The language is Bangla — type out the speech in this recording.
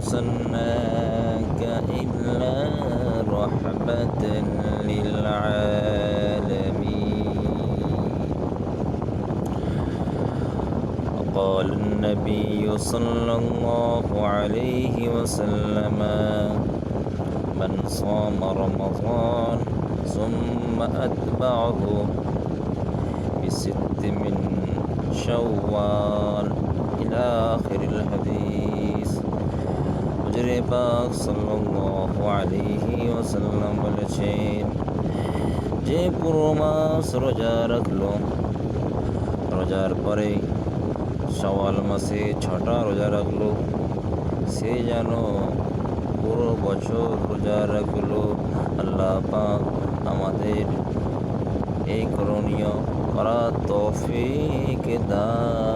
أرسلناك إلا رحمة للعالمين. وقال النبي صلى الله عليه وسلم: من صام رمضان ثم أتبعه بست من شوال إلى آخر الحديث। হুজুর পাক সাল্লাল্লাহু আলাইহি ওয়াসাল্লাম বলেছেন, যে পুরো মাস রোজা রাখলো, রোজার পরে শাওয়াল মাসে 6টা রোজা রাখলো, সে যেন পুরো বছর রোজা রাখলো। আল্লাহ পাক আমাদের এই করণীয় করার তৌফিক দান